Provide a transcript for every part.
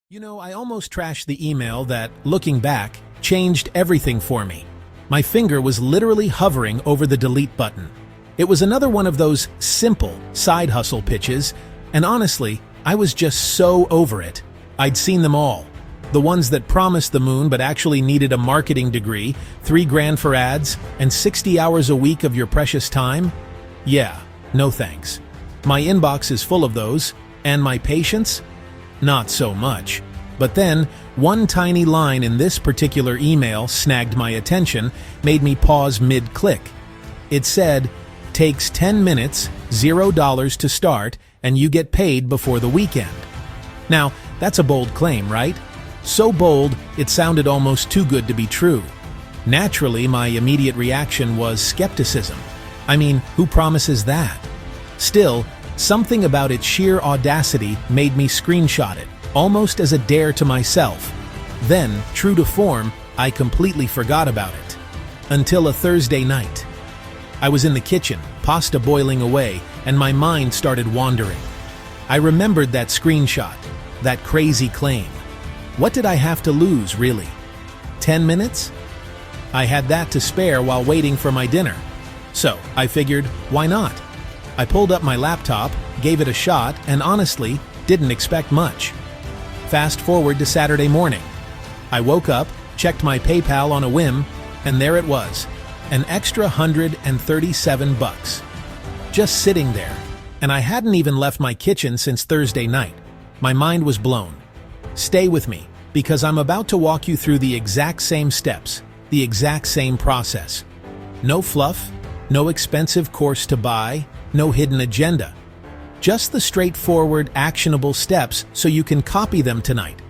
I almost trashed the email that, looking back, changed everything for me. My finger was literally hovering over the delete button. It was another one of those simple side hustle pitches, and honestly, I was just so over it. I'd seen them all. The ones that promised the moon but actually needed a marketing degree, $3 grand for ads, and 60 hours a week of your precious time? Yeah, no thanks. My inbox is full of those, and my patience? Not so much. But then, one tiny line in this particular email snagged my attention, made me pause mid-click. It said, "Takes 10 minutes, $0 to start, and you get paid before the weekend." Now, that's a bold claim, right? So bold, it sounded almost too good to be true. Naturally, my immediate reaction was skepticism. I mean, who promises that? Still, something about its sheer audacity made me screenshot it, almost as a dare to myself. Then, true to form, I completely forgot about it. Until a Thursday night. I was in the kitchen, pasta boiling away, and my mind started wandering. I remembered that screenshot, that crazy claim. What did I have to lose, really? 10 minutes? I had that to spare while waiting for my dinner. So, I figured, why not? I pulled up my laptop, gave it a shot, and honestly, didn't expect much. Fast forward to Saturday morning. I woke up, checked my PayPal on a whim, and there it was, an extra $137. Just sitting there, and I hadn't even left my kitchen since Thursday night. My mind was blown. Stay with me, because I'm about to walk you through the exact same steps, the exact same process. No fluff, no expensive course to buy, no hidden agenda. Just the straightforward, actionable steps so you can copy them tonight,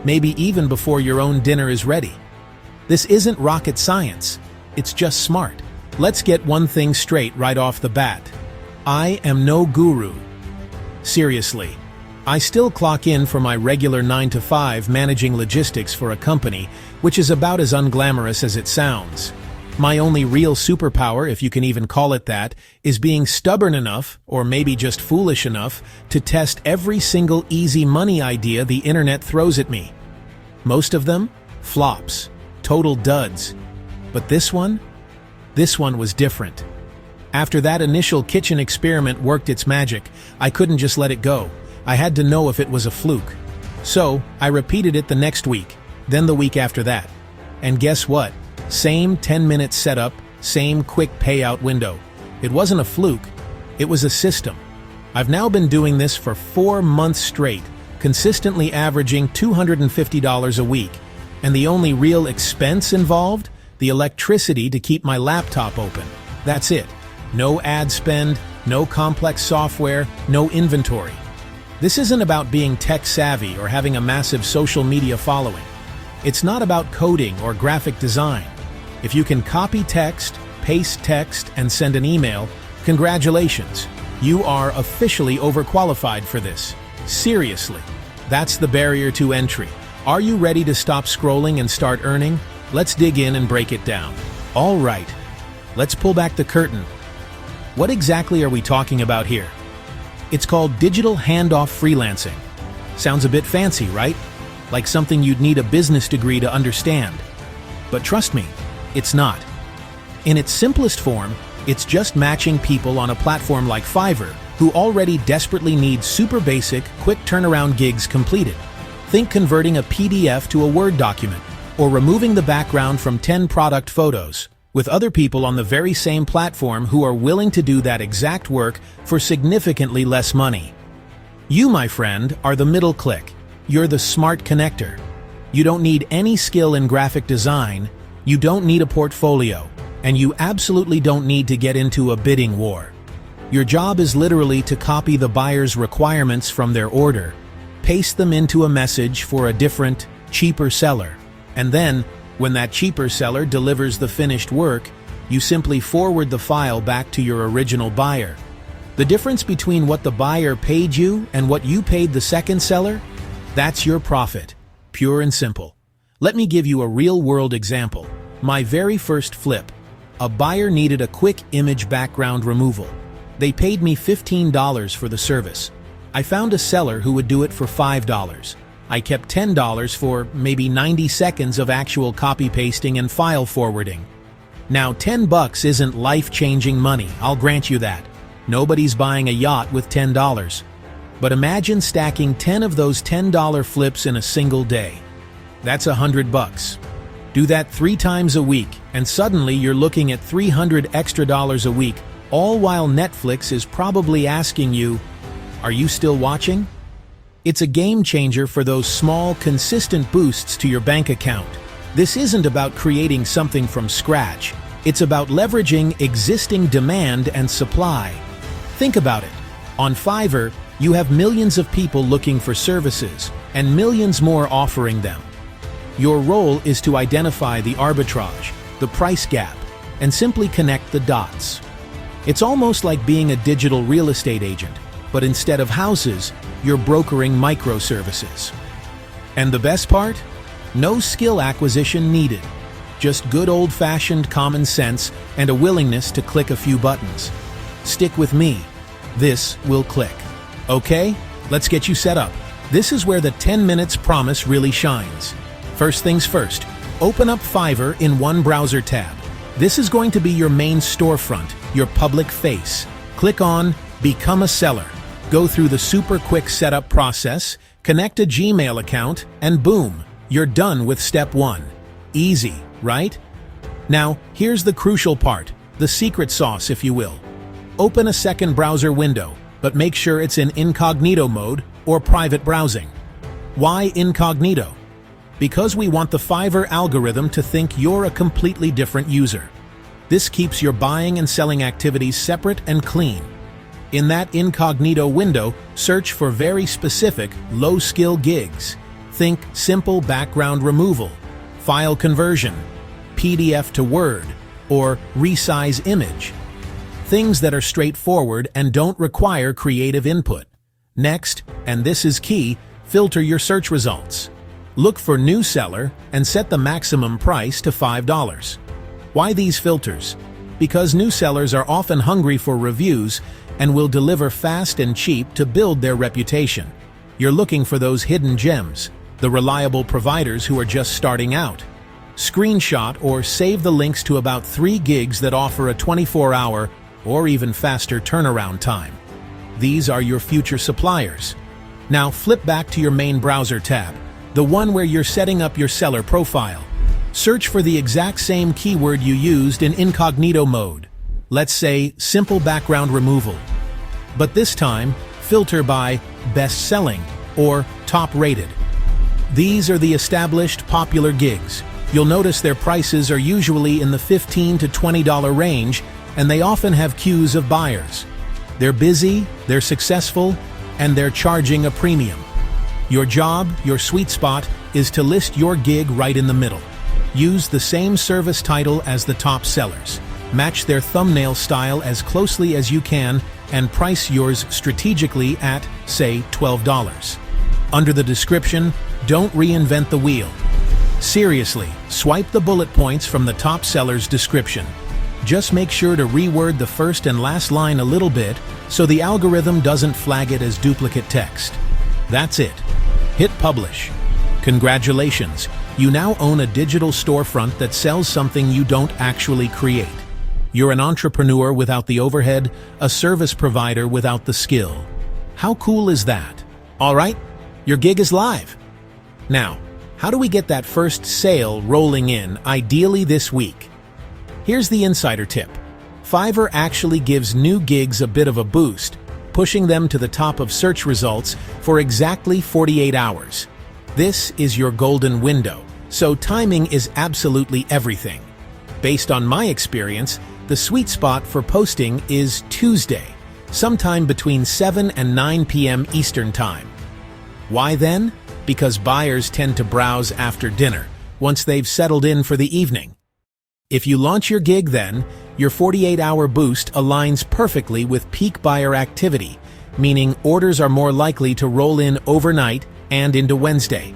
maybe even before your own dinner is ready. This isn't rocket science, it's just smart. Let's get one thing straight right off the bat. I am no guru. Seriously, I still clock in for my regular 9-to-5 managing logistics for a company, which is about as unglamorous as it sounds. My only real superpower, if you can even call it that, is being stubborn enough, or maybe just foolish enough, to test every single easy money idea the internet throws at me. Most of them, flops, total duds. But this one was different. After that initial kitchen experiment worked its magic, I couldn't just let it go. I had to know if it was a fluke. So, I repeated it the next week, then the week after that. And guess what? Same 10-minute setup, same quick payout window. It wasn't a fluke, it was a system. I've now been doing this for 4 months straight, consistently averaging $250 a week. And the only real expense involved? The electricity to keep my laptop open. That's it. No ad spend, no complex software, no inventory. This isn't about being tech-savvy or having a massive social media following. It's not about coding or graphic design. If you can copy text, paste text, and send an email, congratulations. You are officially overqualified for this. Seriously. That's the barrier to entry. Are you ready to stop scrolling and start earning? Let's dig in and break it down. All right. Let's pull back the curtain. What exactly are we talking about here? It's called digital handoff freelancing. Sounds a bit fancy, right? Like something you'd need a business degree to understand. But trust me, it's not. In its simplest form, it's just matching people on a platform like Fiverr who already desperately need super basic, quick turnaround gigs completed. Think converting a PDF to a Word document, or removing the background from 10 product photos, with other people on the very same platform who are willing to do that exact work for significantly less money. You, my friend, are the middle click. You're the smart connector. You don't need any skill in graphic design, you don't need a portfolio, and you absolutely don't need to get into a bidding war. Your job is literally to copy the buyer's requirements from their order, paste them into a message for a different, cheaper seller, and then, when that cheaper seller delivers the finished work, you simply forward the file back to your original buyer. The difference between what the buyer paid you and what you paid the second seller? That's your profit, pure and simple. Let me give you a real-world example. My very first flip. A buyer needed a quick image background removal. They paid me $15 for the service. I found a seller who would do it for $5. I kept $10 for maybe 90 seconds of actual copy pasting and file forwarding. Now, $10 isn't life-changing money, I'll grant you that. Nobody's buying a yacht with $10. But imagine stacking 10 of those $10 flips in a single day. That's $100. Do that 3 times a week, and suddenly you're looking at $300 extra a week, all while Netflix is probably asking you, "Are you still watching?" It's a game changer for those small, consistent boosts to your bank account. This isn't about creating something from scratch. It's about leveraging existing demand and supply. Think about it. On Fiverr, you have millions of people looking for services, and millions more offering them. Your role is to identify the arbitrage, the price gap, and simply connect the dots. It's almost like being a digital real estate agent, but instead of houses, you're brokering microservices. And the best part? No skill acquisition needed. Just good old-fashioned common sense and a willingness to click a few buttons. Stick with me. This will click. Okay, let's get you set up. This is where the 10 minutes promise really shines. First things first, open up Fiverr in one browser tab. This is going to be your main storefront, your public face. Click on Become a Seller. Go through the super quick setup process, connect a Gmail account, and boom, you're done with step 1. Easy, right? Now, here's the crucial part, the secret sauce, if you will. Open a second browser window, but make sure it's in incognito mode or private browsing. Why incognito? Because we want the Fiverr algorithm to think you're a completely different user. This keeps your buying and selling activities separate and clean. In that incognito window, search for very specific, low-skill gigs. Think simple background removal, file conversion, PDF to Word, or resize image. Things that are straightforward and don't require creative input. Next, and this is key, filter your search results. Look for new seller and set the maximum price to $5. Why these filters? Because new sellers are often hungry for reviews and will deliver fast and cheap to build their reputation. You're looking for those hidden gems, the reliable providers who are just starting out. Screenshot or save the links to about 3 gigs that offer a 24-hour or even faster turnaround time. These are your future suppliers. Now flip back to your main browser tab, the one where you're setting up your seller profile. Search for the exact same keyword you used in incognito mode. Let's say simple background removal. But this time, filter by best selling or top rated. These are the established popular gigs. You'll notice their prices are usually in the $15 to $20 range, and they often have queues of buyers. They're busy, they're successful, and they're charging a premium. Your job, your sweet spot, is to list your gig right in the middle. Use the same service title as the top sellers. Match their thumbnail style as closely as you can and price yours strategically at, say, $12. Under the description, don't reinvent the wheel. Seriously, swipe the bullet points from the top seller's description. Just make sure to reword the first and last line a little bit so the algorithm doesn't flag it as duplicate text. That's it. Hit publish. Congratulations, you now own a digital storefront that sells something you don't actually create. You're an entrepreneur without the overhead, a service provider without the skill. How cool is that? All right, your gig is live. Now, how do we get that first sale rolling in, ideally this week? Here's the insider tip. Fiverr actually gives new gigs a bit of a boost, pushing them to the top of search results for exactly 48 hours. This is your golden window, so timing is absolutely everything. Based on my experience, the sweet spot for posting is Tuesday, sometime between 7 and 9 p.m. Eastern Time. Why then? Because buyers tend to browse after dinner, once they've settled in for the evening. If you launch your gig then, your 48-hour boost aligns perfectly with peak buyer activity, meaning orders are more likely to roll in overnight and into Wednesday.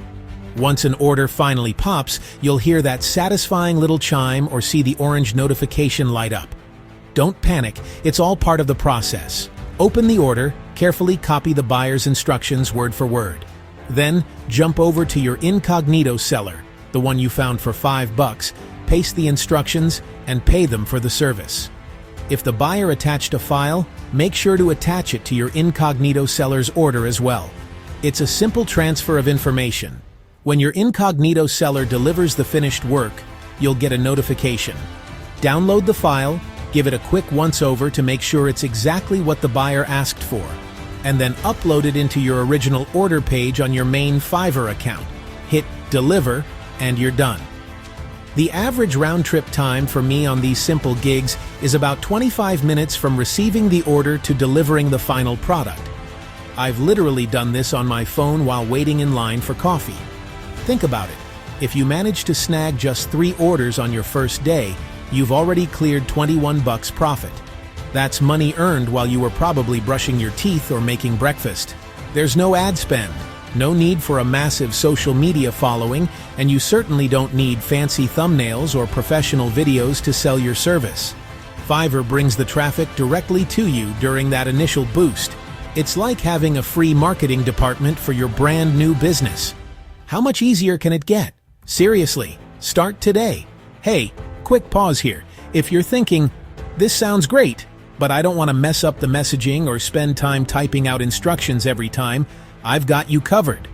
Once an order finally pops, you'll hear that satisfying little chime or see the orange notification light up. Don't panic, it's all part of the process. Open the order, carefully copy the buyer's instructions word for word. Then, jump over to your incognito seller, the one you found for $5, paste the instructions, and pay them for the service. If the buyer attached a file, make sure to attach it to your incognito seller's order as well. It's a simple transfer of information. When your incognito seller delivers the finished work, you'll get a notification. Download the file, give it a quick once-over to make sure it's exactly what the buyer asked for, and then upload it into your original order page on your main Fiverr account. Hit Deliver, and you're done. The average round-trip time for me on these simple gigs is about 25 minutes from receiving the order to delivering the final product. I've literally done this on my phone while waiting in line for coffee. Think about it. If you manage to snag just 3 orders on your first day, you've already cleared $21 profit. That's money earned while you were probably brushing your teeth or making breakfast. There's no ad spend, no need for a massive social media following, and you certainly don't need fancy thumbnails or professional videos to sell your service. Fiverr brings the traffic directly to you during that initial boost. It's like having a free marketing department for your brand new business. How much easier can it get? Seriously, start today. Hey, quick pause here. If you're thinking, this sounds great, but I don't want to mess up the messaging or spend time typing out instructions every time, I've got you covered.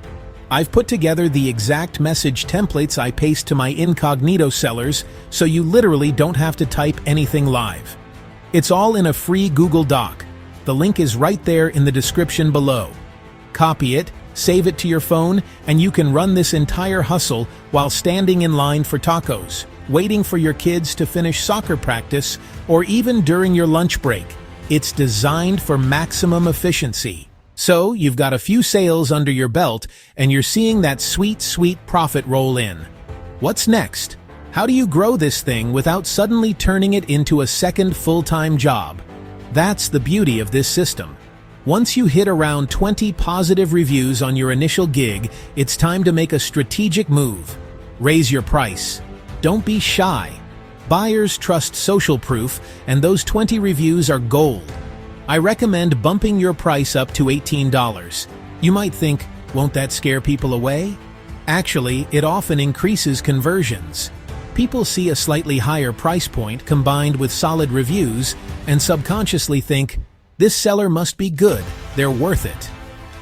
I've put together the exact message templates I paste to my incognito sellers, so you literally don't have to type anything live. It's all in a free Google Doc. The link is right there in the description below. Copy it, save it to your phone, and you can run this entire hustle while standing in line for tacos, waiting for your kids to finish soccer practice, or even during your lunch break. It's designed for maximum efficiency. So, you've got a few sales under your belt, and you're seeing that sweet, sweet profit roll in. What's next? How do you grow this thing without suddenly turning it into a second full-time job? That's the beauty of this system. Once you hit around 20 positive reviews on your initial gig, it's time to make a strategic move. Raise your price. Don't be shy. Buyers trust social proof, and those 20 reviews are gold. I recommend bumping your price up to $18. You might think, won't that scare people away? Actually, it often increases conversions. People see a slightly higher price point combined with solid reviews and subconsciously think, this seller must be good, they're worth it.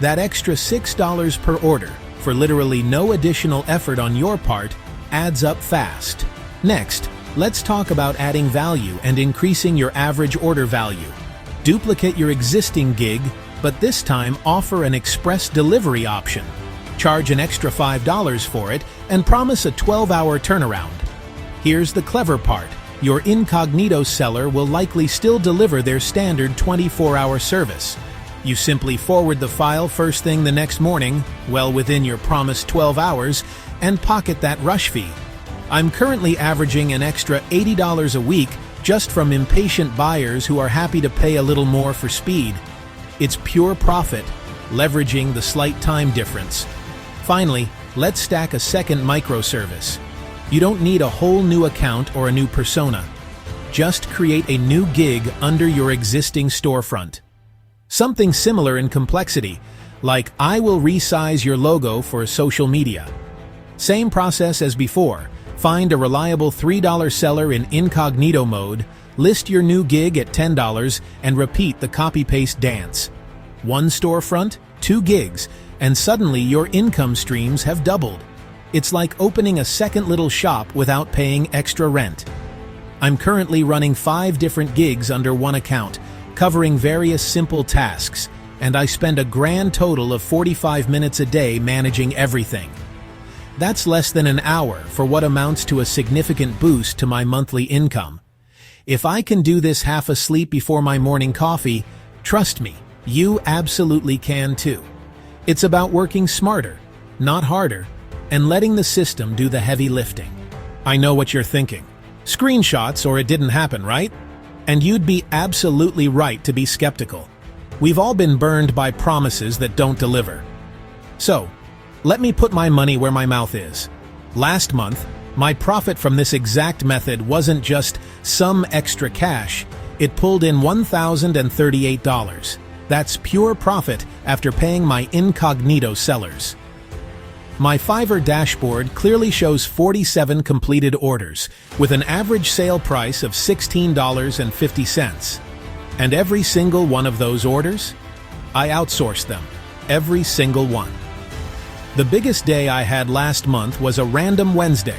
That extra $6 per order, for literally no additional effort on your part, adds up fast. Next, let's talk about adding value and increasing your average order value. Duplicate your existing gig, but this time offer an express delivery option. Charge an extra $5 for it and promise a 12-hour turnaround. Here's the clever part. Your incognito seller will likely still deliver their standard 24-hour service. You simply forward the file first thing the next morning, well within your promised 12 hours, and pocket that rush fee. I'm currently averaging an extra $80 a week just from impatient buyers who are happy to pay a little more for speed. It's pure profit, leveraging the slight time difference. Finally, let's stack a second microservice. You don't need a whole new account or a new persona. Just create a new gig under your existing storefront. Something similar in complexity, like I will resize your logo for social media. Same process as before. Find a reliable $3 seller in incognito mode, list your new gig at $10, and repeat the copy-paste dance. One storefront, 2 gigs, and suddenly your income streams have doubled. It's like opening a second little shop without paying extra rent. I'm currently running 5 different gigs under one account, covering various simple tasks, and I spend a grand total of 45 minutes a day managing everything. That's less than an hour for what amounts to a significant boost to my monthly income. If I can do this half asleep before my morning coffee, trust me, you absolutely can too. It's about working smarter, not harder, and letting the system do the heavy lifting. I know what you're thinking. Screenshots or it didn't happen, right? And you'd be absolutely right to be skeptical. We've all been burned by promises that don't deliver. So, let me put my money where my mouth is. Last month, my profit from this exact method wasn't just some extra cash, it pulled in $1,038. That's pure profit after paying my incognito sellers. My Fiverr dashboard clearly shows 47 completed orders, with an average sale price of $16.50. And every single one of those orders? I outsourced them. Every single one. The biggest day I had last month was a random Wednesday.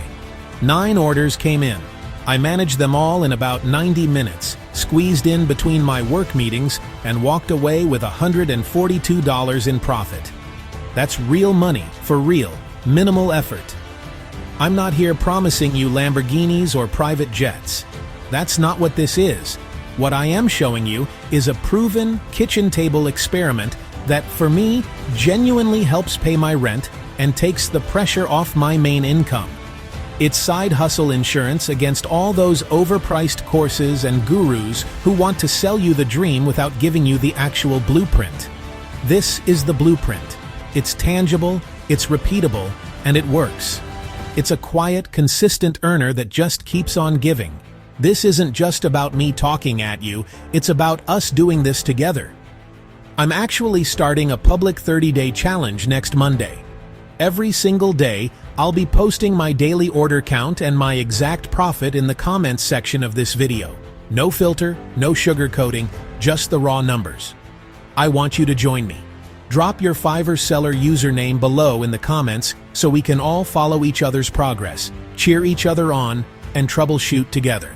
9 orders came in. I managed them all in about 90 minutes, squeezed in between my work meetings, and walked away with $142 in profit. That's real money, for real, minimal effort. I'm not here promising you Lamborghinis or private jets. That's not what this is. What I am showing you is a proven kitchen table experiment that, for me, genuinely helps pay my rent and takes the pressure off my main income. It's side hustle insurance against all those overpriced courses and gurus who want to sell you the dream without giving you the actual blueprint. This is the blueprint. It's tangible, it's repeatable, and it works. It's a quiet, consistent earner that just keeps on giving. This isn't just about me talking at you, it's about us doing this together. I'm actually starting a public 30-day challenge next Monday. Every single day, I'll be posting my daily order count and my exact profit in the comments section of this video. No filter, no sugarcoating, just the raw numbers. I want you to join me. Drop your Fiverr seller username below in the comments so we can all follow each other's progress, cheer each other on, and troubleshoot together.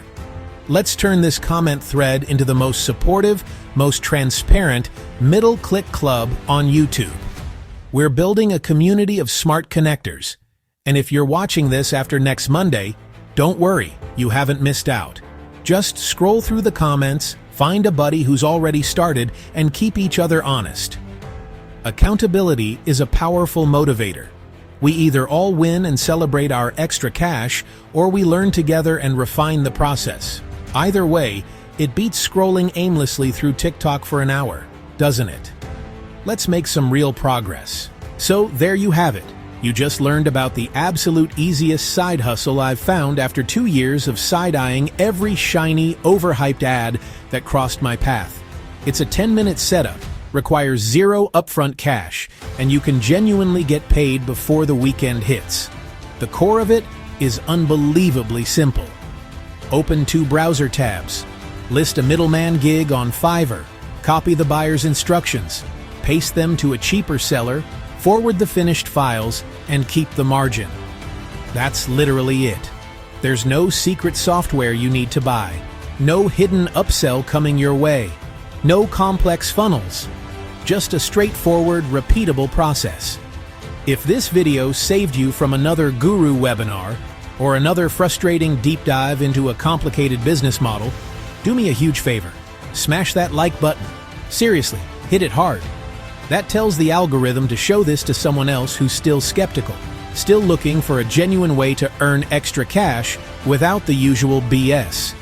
Let's turn this comment thread into the most supportive, most transparent, middle-click club on YouTube. We're building a community of smart connectors. And if you're watching this after next Monday, don't worry, you haven't missed out. Just scroll through the comments, find a buddy who's already started, and keep each other honest. Accountability is a powerful motivator. We either all win and celebrate our extra cash, or we learn together and refine the process. Either way, it beats scrolling aimlessly through TikTok for an hour, doesn't it? Let's make some real progress. So there you have it. You just learned about the absolute easiest side hustle I've found after 2 years of side-eyeing every shiny, overhyped ad that crossed my path. It's a 10-minute setup, requires zero upfront cash, and you can genuinely get paid before the weekend hits. The core of it is unbelievably simple. Open 2 browser tabs, list a middleman gig on Fiverr, copy the buyer's instructions, paste them to a cheaper seller, forward the finished files, and keep the margin. That's literally it. There's no secret software you need to buy, no hidden upsell coming your way, no complex funnels, just a straightforward, repeatable process. If this video saved you from another guru webinar or another frustrating deep dive into a complicated business model, do me a huge favor. Smash that like button. Seriously, hit it hard. That tells the algorithm to show this to someone else who's still skeptical, still looking for a genuine way to earn extra cash without the usual BS.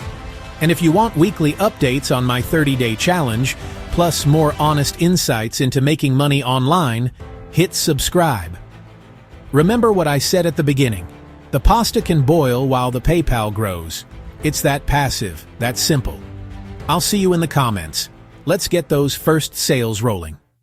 And if you want weekly updates on my 30-day challenge, plus more honest insights into making money online, hit subscribe. Remember what I said at the beginning. The pasta can boil while the PayPal grows. It's that passive, that simple. I'll see you in the comments. Let's get those first sales rolling.